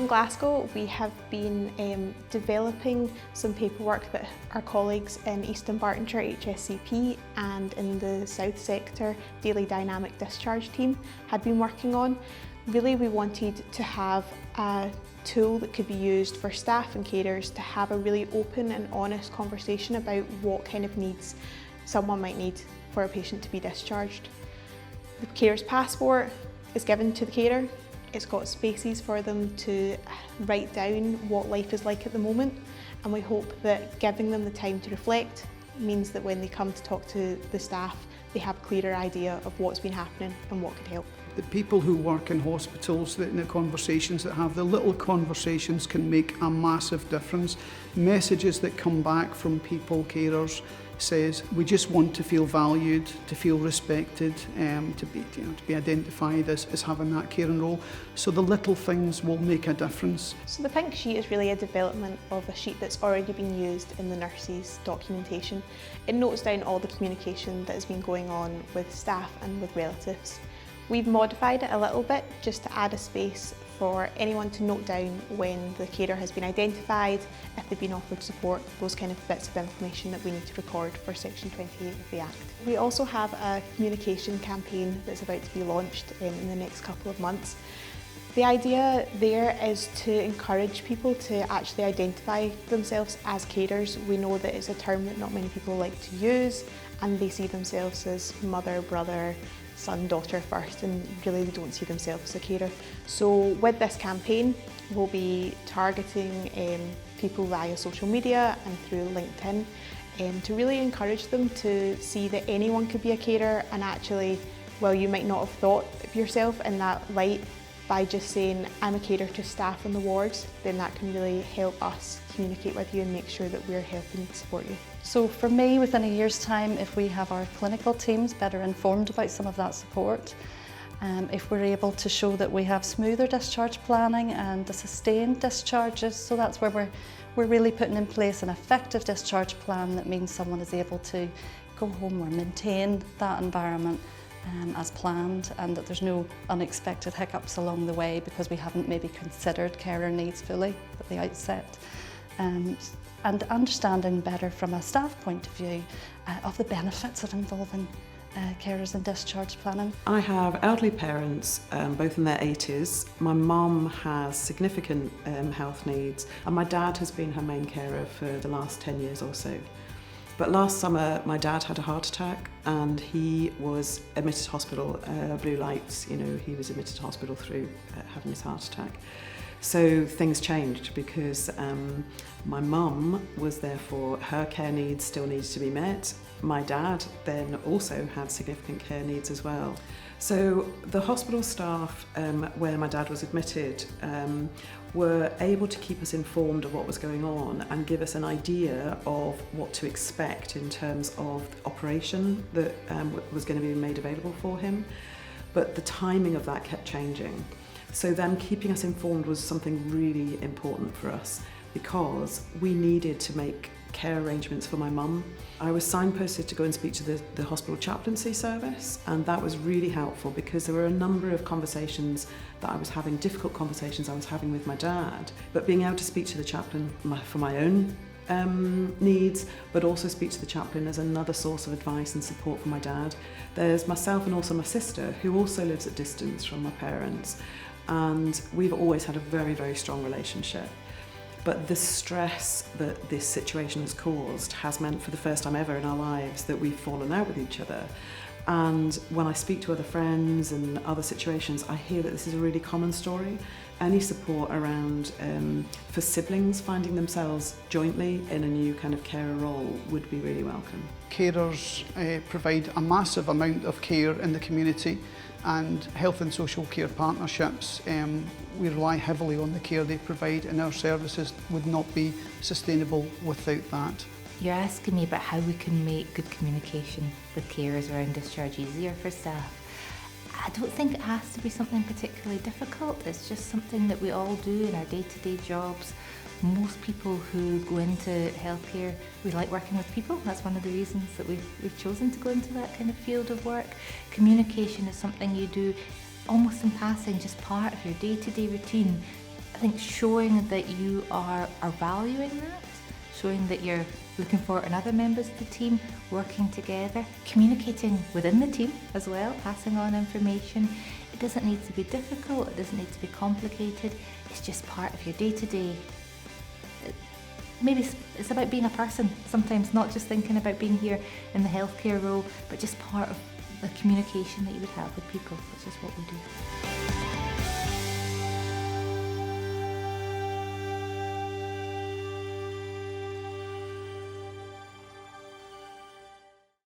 in Glasgow, we have been developing some paperwork that our colleagues in East Dunbartonshire HSCP and in the South Sector Daily Dynamic Discharge team had been working on. Really, we wanted to have a tool that could be used for staff and carers to have a really open and honest conversation about what kind of needs someone might need for a patient to be discharged. The carer's passport is given to the carer. It's got spaces for them to write down what life is like at the moment, and we hope that giving them the time to reflect means that when they come to talk to the staff, they have a clearer idea of what's been happening and what could help. The people who work in hospitals, the conversations that have, the little conversations can make a massive difference. Messages that come back from people, carers, says we just want to feel valued, to feel respected, to be identified as having that caring role. So the little things will make a difference. So the pink sheet is really a development of a sheet that's already been used in the nurses' documentation. It notes down all the communication that has been going on with staff and with relatives. We've modified it a little bit just to add a space for anyone to note down when the carer has been identified, if they've been offered support, those kind of bits of information that we need to record for Section 28 of the Act. We also have a communication campaign that's about to be launched in the next couple of months. The idea there is to encourage people to actually identify themselves as carers. We know that it's a term that not many people like to use, and they see themselves as mother, brother, son, daughter first, and really they don't see themselves as a carer. So with this campaign, we'll be targeting people via social media and through LinkedIn to really encourage them to see that anyone could be a carer, and actually, well, you might not have thought of yourself in that light, by just saying I'm a carer to staff on the wards, then that can really help us communicate with you and make sure that we're helping to support you. So for me, within a year's time, if we have our clinical teams better informed about some of that support, if we're able to show that we have smoother discharge planning and the sustained discharges, so that's where we're really putting in place an effective discharge plan that means someone is able to go home or maintain that environment as planned, and that there's no unexpected hiccups along the way because we haven't maybe considered carer needs fully at the outset. And understanding better from a staff point of view of the benefits of involving carers in discharge planning. I have elderly parents, both in their 80s. My mum has significant health needs, and my dad has been her main carer for the last 10 years or so. But last summer, my dad had a heart attack and he was admitted to hospital, blue lights, he was admitted to hospital through having his heart attack. So things changed because my mum was therefore, her care needs still needed to be met. My dad then also had significant care needs as well. So the hospital staff where my dad was admitted were able to keep us informed of what was going on and give us an idea of what to expect in terms of the operation that was going to be made available for him. But the timing of that kept changing. So them keeping us informed was something really important for us because we needed to make care arrangements for my mum. I was signposted to go and speak to the hospital chaplaincy service, and that was really helpful because there were a number of conversations that I was having, difficult conversations I was having with my dad, but being able to speak to the chaplain for my own needs, but also speak to the chaplain as another source of advice and support for my dad. There's myself and also my sister, who also lives at distance from my parents, and we've always had a very, very strong relationship. But the stress that this situation has caused has meant for the first time ever in our lives that we've fallen out with each other. And when I speak to other friends and other situations, I hear that this is a really common story. Any support around for siblings finding themselves jointly in a new kind of carer role would be really welcome. Carers provide a massive amount of care in the community, and health and social care partnerships, we rely heavily on the care they provide, and our services would not be sustainable without that. You're asking me about how we can make good communication with carers around discharge easier for staff. I don't think it has to be something particularly difficult. It's just something that we all do in our day-to-day jobs. Most people who go into healthcare, we like working with people. That's one of the reasons that we've chosen to go into that kind of field of work. Communication is something you do almost in passing, just part of your day-to-day routine. I think showing that you are valuing that, showing that you're looking for other members of the team, working together, communicating within the team as well, passing on information. It doesn't need to be difficult, it doesn't need to be complicated, it's just part of your day-to-day. Maybe it's about being a person sometimes, not just thinking about being here in the healthcare role, but just part of the communication that you would have with people, which is what we do.